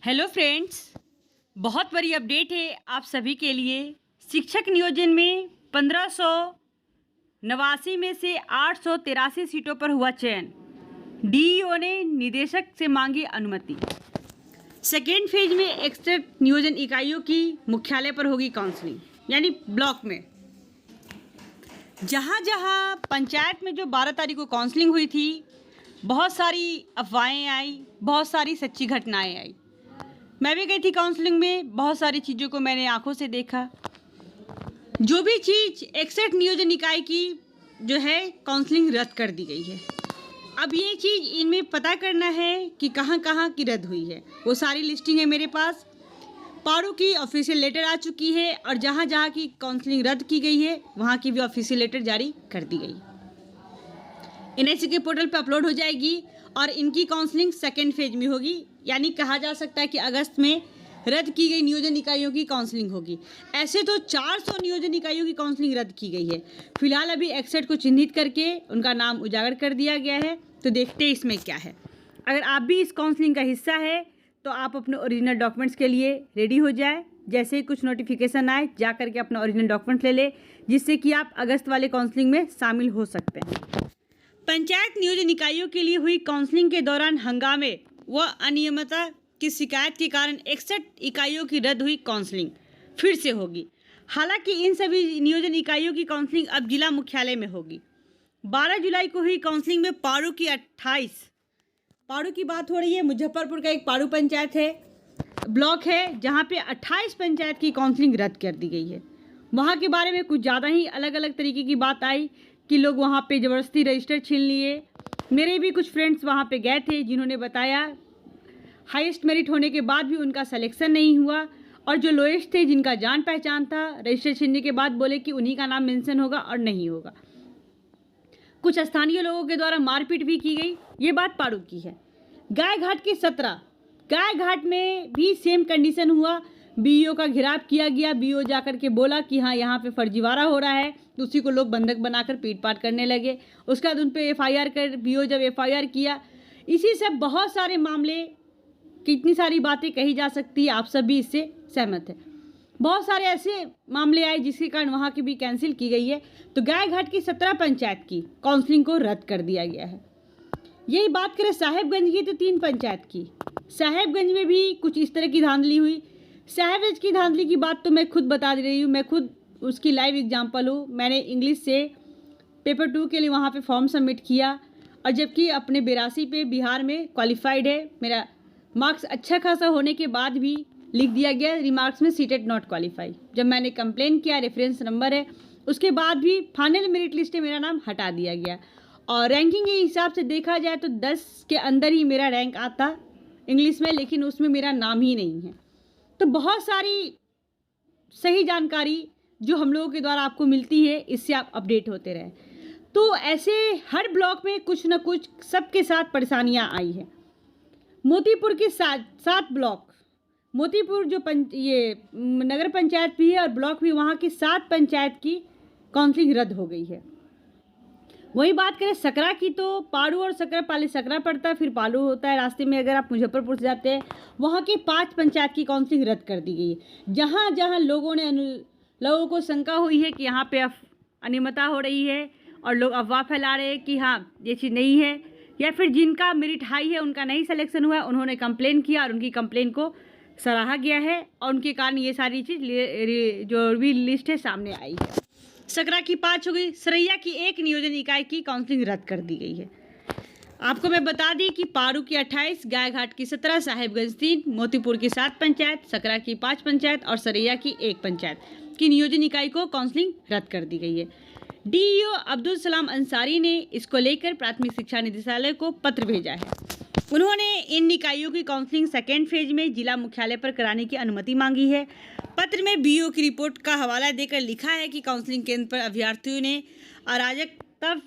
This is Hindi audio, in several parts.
हेलो फ्रेंड्स, बहुत बड़ी अपडेट है आप सभी के लिए। शिक्षक नियोजन में 1589 में से 883 सीटों पर हुआ चयन। डीईओ ने निदेशक से मांगी अनुमति। सेकेंड फेज में एक्सटेट नियोजन इकाइयों की मुख्यालय पर होगी काउंसलिंग, यानी ब्लॉक में। जहाँ जहाँ पंचायत में जो 12 तारीख को काउंसलिंग हुई थी, बहुत सारी अफवाहें आई, बहुत सारी सच्ची घटनाएं आई। मैं भी गई थी काउंसलिंग में, बहुत सारी चीज़ों को मैंने आंखों से देखा। जो भी चीज़ एक्सटेट नियोजन इकाई की जो है काउंसलिंग रद्द कर दी गई है। अब ये चीज़ इनमें पता करना है कि कहाँ कहाँ की रद्द हुई है। वो सारी लिस्टिंग है मेरे पास। पारू की ऑफिशियल लेटर आ चुकी है और जहाँ जहाँ की काउंसलिंग रद्द की गई है वहाँ की भी ऑफिशियल लेटर जारी कर दी गई। एनआईसी के पोर्टल पर अपलोड हो जाएगी और इनकी काउंसलिंग सेकेंड फेज में होगी, यानी कहा जा सकता है कि अगस्त में रद्द की गई नियोजन इकाइयों की काउंसलिंग होगी। ऐसे तो 400 नियोजन इकाइयों की काउंसलिंग रद्द की गई है। फिलहाल अभी एक्सेट को चिन्हित करके उनका नाम उजागर कर दिया गया है, तो देखते हैं इसमें क्या है। अगर आप भी इस काउंसलिंग का हिस्सा है तो आप अपने ओरिजिनल डॉक्यूमेंट्स के लिए रेडी हो जाए। जैसे ही कुछ नोटिफिकेशन आए जा करके अपना ओरिजिनल डॉक्यूमेंट्स ले ले, जिससे कि आप अगस्त वाले काउंसलिंग में शामिल हो सकते हैं। पंचायत नियोजन इकाइयों के लिए हुई काउंसलिंग के दौरान हंगामे व अनियमितता की शिकायत के कारण 61 इकाइयों की रद्द हुई काउंसलिंग फिर से होगी। हालांकि इन सभी नियोजन इकाइयों की काउंसलिंग अब जिला मुख्यालय में होगी। 12 जुलाई को हुई काउंसलिंग में पारू की 28, पारू की बात हो रही है। मुजफ्फरपुर का एक पारू पंचायत है, ब्लॉक है, जहाँ पे 28 पंचायत की काउंसलिंग रद्द कर दी गई है। वहाँ के बारे में कुछ ज़्यादा ही अलग अलग तरीके की बात आई कि लोग वहाँ पे ज़बरदस्ती रजिस्टर छीन लिए। मेरे भी कुछ फ्रेंड्स वहाँ पे गए थे जिन्होंने बताया हाईएस्ट मेरिट होने के बाद भी उनका सिलेक्शन नहीं हुआ, और जो लोएस्ट थे जिनका जान पहचान था, रजिस्टर छीनने के बाद बोले कि उन्हीं का नाम मेंशन होगा और नहीं होगा। कुछ स्थानीय लोगों के द्वारा मारपीट भी की गई। ये बात पारू की है। गाय घाट की 17, गाय घाट में भी सेम कंडीशन हुआ। बीईओ का घेराव किया गया। बीईओ जाकर के बोला कि हाँ यहाँ पे फर्जीवाड़ा हो रहा है, तो उसी को लोग बंधक बनाकर पीट पाट करने लगे। उसके बाद उन पे एफआईआर कर बीईओ जब एफआईआर किया, इसी से बहुत सारे मामले, कितनी सारी बातें कही जा सकती है, आप सब भी इससे सहमत है। बहुत सारे ऐसे मामले आए जिसके कारण वहाँ की भी कैंसिल की गई है। तो गाय घाट की 17 पंचायत की काउंसलिंग को रद्द कर दिया गया है। यही बात करें साहेबगंज की, तो 3 पंचायत की। साहेबगंज में भी कुछ इस तरह की धांधली हुई। साहेबगंज की धांधली की बात तो मैं खुद बता दे रही हूँ, मैं खुद उसकी लाइव एग्जांपल हूँ। मैंने इंग्लिश से पेपर 2 के लिए वहाँ पे फॉर्म सबमिट किया, और जबकि अपने 82 पे बिहार में क्वालिफाइड है। मेरा मार्क्स अच्छा खासा होने के बाद भी लिख दिया गया रिमार्क्स में सीटेट नॉट क्वालिफाई। जब मैंने कंप्लेन किया, रेफरेंस नंबर है, उसके बाद भी फाइनल मेरिट लिस्ट में मेरा नाम हटा दिया गया। और रैंकिंग के हिसाब से देखा जाए तो 10 के अंदर ही मेरा रैंक आता इंग्लिश में, लेकिन उसमें मेरा नाम ही नहीं है। तो बहुत सारी सही जानकारी जो हम लोगों के द्वारा आपको मिलती है, इससे आप अपडेट होते रहे। तो ऐसे हर ब्लॉक में कुछ न कुछ सबके साथ परेशानियां आई हैं। मोतीपुर के 7 ब्लॉक, मोतीपुर जो ये नगर पंचायत भी है और ब्लॉक भी, वहाँ की 7 पंचायत की काउंसलिंग रद्द हो गई है। वही बात करें सकरा की, तो पारू और सकरा, पहले सकरा पड़ता है फिर पारू होता है रास्ते में। अगर आप मुजफ्फरपुर से जाते हैं, वहाँ की 5 पंचायत की काउंसलिंग रद्द कर दी गई है। जहाँ जहाँ लोगों को शंका हुई है कि यहाँ पे अनियमितता हो रही है और लोग अफवाह फैला रहे हैं कि हाँ ये चीज़ नहीं है, या फिर जिनका मेरिट हाई है उनका नहीं सिलेक्शन हुआ है, उन्होंने कंप्लेन किया और उनकी कंप्लेन को सराहा गया है, और उनके कारण ये सारी चीज़ जो भी लिस्ट है सामने आई है। सकरा की 5 हो गई। सरैया की 1 नियोजन इकाई की काउंसलिंग रद्द कर दी गई है। आपको मैं बता दी कि पारू की 28, गाय घाट की 17, साहेबगंज 3, मोतीपुर की 7 पंचायत, सकरा की 5 पंचायत और सरैया की 1 पंचायत की नियोजन इकाई को काउंसलिंग रद्द कर दी गई है। डीईओ अब्दुल सलाम अंसारी ने इसको लेकर प्राथमिक शिक्षा निदेशालय को पत्र भेजा है। उन्होंने इन निकायों की काउंसलिंग सेकेंड फेज में जिला मुख्यालय पर कराने की अनुमति मांगी है। पत्र में बीईओ की रिपोर्ट का हवाला देकर लिखा है कि काउंसलिंग केंद्र पर अभ्यर्थियों ने अराजकता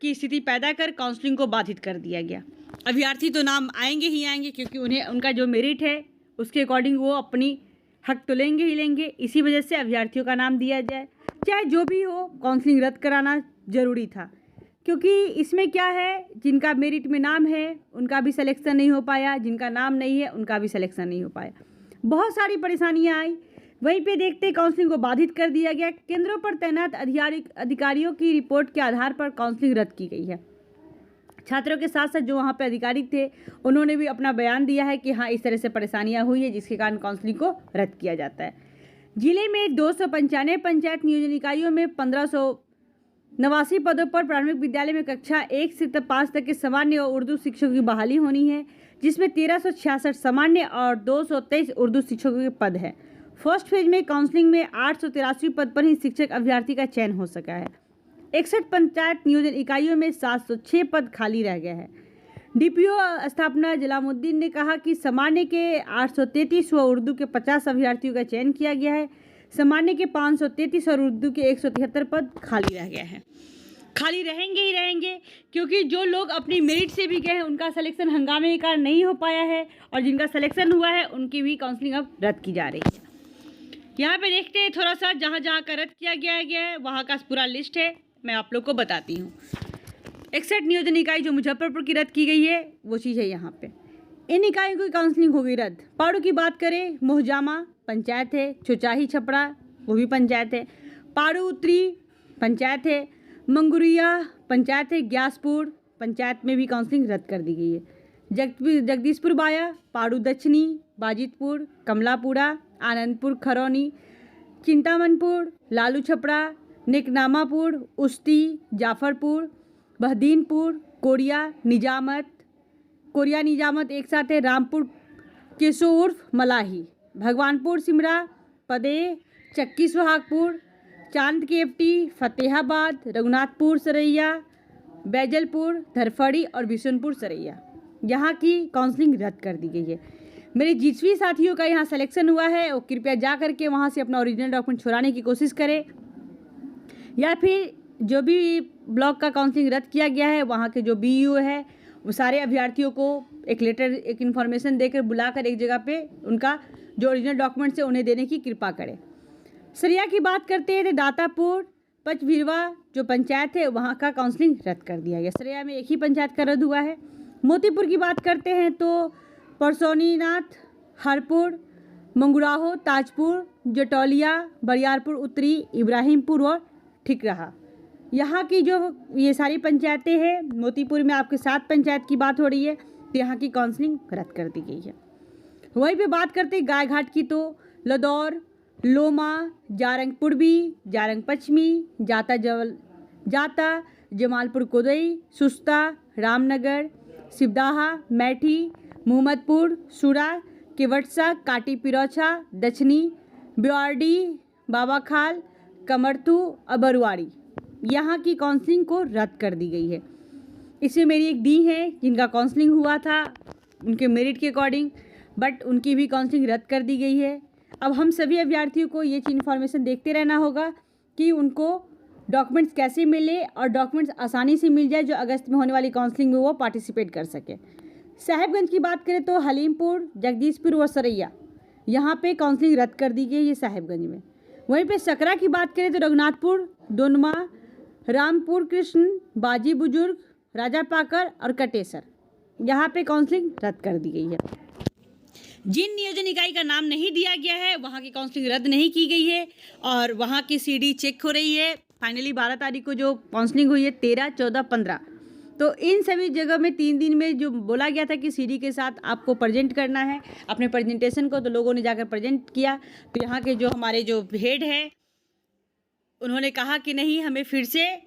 की स्थिति पैदा कर काउंसलिंग को बाधित कर दिया गया। अभ्यर्थी तो नाम आएंगे ही आएंगे, क्योंकि उन्हें उनका जो मेरिट है उसके अकॉर्डिंग वो अपनी हक तो लेंगे ही लेंगे। इसी वजह से अभ्यर्थियों का नाम दिया जाए। चाहे जो भी हो, काउंसलिंग रद्द कराना जरूरी था, क्योंकि इसमें क्या है, जिनका मेरिट में नाम है उनका भी सिलेक्शन नहीं हो पाया, जिनका नाम नहीं है उनका भी सिलेक्शन नहीं हो पाया। बहुत सारी परेशानियां आई। वहीं पे देखते काउंसलिंग को बाधित कर दिया गया। केंद्रों पर तैनात अधिकारियों की रिपोर्ट के आधार पर काउंसलिंग रद्द की गई है। छात्रों के साथ साथ जो वहाँ पे अधिकारी थे उन्होंने भी अपना बयान दिया है कि हाँ, इस तरह से परेशानियाँ हुई है जिसके कारण काउंसलिंग को रद्द किया जाता है। जिले में 295 पंचायत नियोजन इकाइयों में 1589 पदों पर प्राथमिक विद्यालय में कक्षा 1 से 5 तक के सामान्य और उर्दू शिक्षकों की बहाली होनी है, जिसमें 1366 सामान्य और 223 उर्दू शिक्षकों के पद हैं। फर्स्ट फेज में काउंसलिंग में 883 पद पर ही शिक्षक अभ्यर्थी का चयन हो सका है। 61 पंचायत नियोजन इकाइयों में 706 पद खाली रह गए हैं। डीपीओ स्थापना जलामुद्दीन ने कहा कि सामान्य के 833 व उर्दू के 50 अभ्यर्थियों का चयन किया गया है। सामान्य के 533 और उर्दू के 173 पद खाली रह गए हैं। खाली रहेंगे ही रहेंगे, क्योंकि जो लोग अपनी मेरिट से भी गए हैं उनका सिलेक्शन हंगामे के कारण नहीं हो पाया है, और जिनका सिलेक्शन हुआ है उनकी भी काउंसलिंग अब रद्द की जा रही है। यहाँ पे देखते हैं थोड़ा सा, जहाँ जहाँ का रद्द किया गया है वहाँ का पूरा लिस्ट है, मैं आप लोग को बताती हूँ। 61 नियोजन इकाई जो मुजफ्फरपुर की रद्द की गई है वो चीज़ है यहाँ पे। इन इकाइयों की काउंसलिंग हो गई रद्द। पाड़ू की बात करें, मोहजामा पंचायत है, चौचाही छपड़ा वो भी पंचायत है, पाड़ू उत्तरी पंचायत है, मंगुरिया पंचायत है, ग्यासपुर पंचायत में भी काउंसलिंग रद्द कर दी गई है। जगदीशपुर बाया, पाड़ू दक्षिणी, बाजितपुर, कमलापुरा, आनंदपुर खरौनी, चिंतामनपुर, लालू छपड़ा, नेकनामापुर, उस्ती, जाफरपुर, बहदीनपुर, कोरिया निजामत एक साथ है, रामपुर केसो उर्फ मलाही, भगवानपुर सिमरा, पदे, चक्की सुहागपुर, चांद केवटी, फतेहाबाद, रघुनाथपुर सरैया, बैजलपुर, धरफड़ी और बिशनपुर सरैया, यहाँ की काउंसलिंग रद्द कर दी गई है। मेरे जिसवी साथियों का यहाँ सिलेक्शन हुआ है वो कृपया जा करके वहाँ से अपना ओरिजिनल डॉक्यूमेंट छुड़ाने की कोशिश करें, या फिर जो भी ब्लॉक का काउंसलिंग रद्द किया गया है वहाँ के जो बीईओ है वो सारे अभ्यर्थियों को एक लेटर, एक इन्फॉर्मेशन देकर बुलाकर एक जगह पे उनका जो ओरिजिनल डॉक्यूमेंट्स है उन्हें देने की कृपा करें। सरिया की बात करते हैं तो दातापुर पचभिरवा जो पंचायत है वहाँ का काउंसलिंग रद्द कर दिया गया। सरिया में एक ही पंचायत का रद्द हुआ है। मोतीपुर की बात करते हैं तो परसौनीनाथ, हरपुर, मंगुराहो, ताजपुर, जटौलिया, बरियारपुर उत्तरी, इब्राहिमपुर और ठिकराहा, यहाँ की जो ये सारी पंचायतें हैं। मोतीपुर में आपके 7 पंचायत की बात हो रही है, तो यहाँ की काउंसलिंग रद्द कर दी गई है। वहीं पे बात करते हैं गायघाट की तो लदौर, लोमा, जारंग पूर्वी, जारंग पश्चिमी, जाता, जमालपुर कोदई, सुस्ता, रामनगर, सिवदाहा, मैठी, मोहम्मदपुर, सुरा, केवटसा, काटी पिरौछा, दक्षिणी, ब्योआरडी, बाबाखाल, कमरथू, अबरवाड़ी, यहाँ की काउंसलिंग को रद्द कर दी गई है। इसमें मेरी एक दी है जिनका काउंसलिंग हुआ था उनके मेरिट के अकॉर्डिंग, बट उनकी भी काउंसलिंग रद्द कर दी गई है। अब हम सभी अभ्यर्थियों को ये इन्फॉर्मेशन देखते रहना होगा कि उनको डॉक्यूमेंट्स कैसे मिले और डॉक्यूमेंट्स आसानी से मिल जाए जो अगस्त में होने वाली काउंसलिंग में वो पार्टिसिपेट कर सके। साहेबगंज की बात करें तो हलीमपुर, जगदीशपुर व सरैया, यहाँ पे काउंसलिंग रद्द कर दी गई है साहेबगंज में। वहीं पे सकरा की बात करें तो रघुनाथपुर, दोनमा, रामपुर कृष्ण, बाजी बुजुर्ग, राजा पाकर और कटेसर, यहाँ पे काउंसलिंग रद्द कर दी गई है। जिन नियोजन इकाई का नाम नहीं दिया गया है वहाँ की काउंसलिंग रद्द नहीं की गई है और वहाँ की सीडी चेक हो रही है। फाइनली 12 तारीख को जो काउंसलिंग हुई है 13, 14, 15, तो इन सभी जगह में 3 दिन में जो बोला गया था कि सीडी के साथ आपको प्रेजेंट करना है अपने प्रेजेंटेशन को, तो लोगों ने जाकर प्रेजेंट किया। तो यहाँ के जो हमारे जो हेड है उन्होंने कहा कि नहीं, हमें फिर से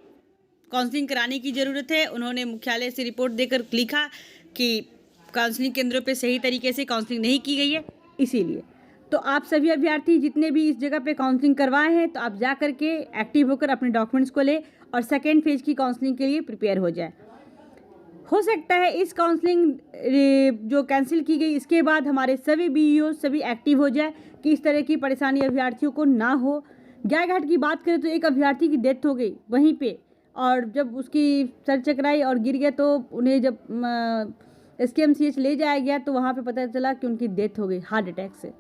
काउंसलिंग कराने की ज़रूरत है। उन्होंने मुख्यालय से रिपोर्ट देकर लिखा कि काउंसलिंग केंद्रों पे सही तरीके से काउंसलिंग नहीं की गई है। इसीलिए तो आप सभी अभ्यर्थी जितने भी इस जगह पे काउंसलिंग करवाए हैं तो आप जा कर के एक्टिव होकर अपने डॉक्यूमेंट्स को ले और सेकेंड फेज की काउंसलिंग के लिए प्रिपेयर हो जाए। हो सकता है इस काउंसलिंग जो कैंसिल की गई इसके बाद हमारे सभी बीईओ सभी एक्टिव हो जाए कि इस तरह की परेशानी अभ्यर्थियों को ना हो। गायघाट की बात करें तो एक अभ्यर्थी की डेथ हो गई वहीं पे, और जब उसकी सर चकराई और गिर गया तो उन्हें जब SKMCH ले जाया गया तो वहाँ पे पता चला कि उनकी डेथ हो गई हार्ट अटैक से।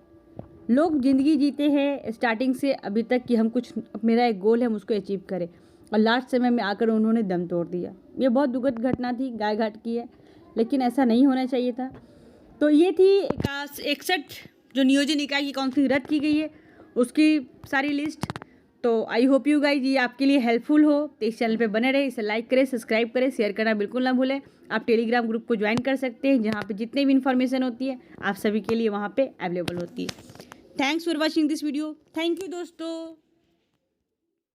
लोग ज़िंदगी जीते हैं स्टार्टिंग से अभी तक कि हम कुछ, मेरा एक गोल है हम उसको अचीव करें। और लास्ट समय में आकर उन्होंने दम तोड़ दिया। ये बहुत दुखद घटना थी, गाय घाट की है, लेकिन ऐसा नहीं होना चाहिए था। तो ये थी 61 जो नियोजन इकाई की काउंसलिंग रद्द की गई है उसकी सारी लिस्ट। तो आई होप यू गाइज ये आपके लिए हेल्पफुल हो। तो इस चैनल पे बने रहे, इसे लाइक करें, सब्सक्राइब करें, शेयर करना बिल्कुल ना भूलें। आप टेलीग्राम ग्रुप को ज्वाइन कर सकते हैं जहाँ पे जितने भी इन्फॉर्मेशन होती है आप सभी के लिए वहाँ पे अवेलेबल होती है। Thanks for watching this video. Thank you दोस्तों।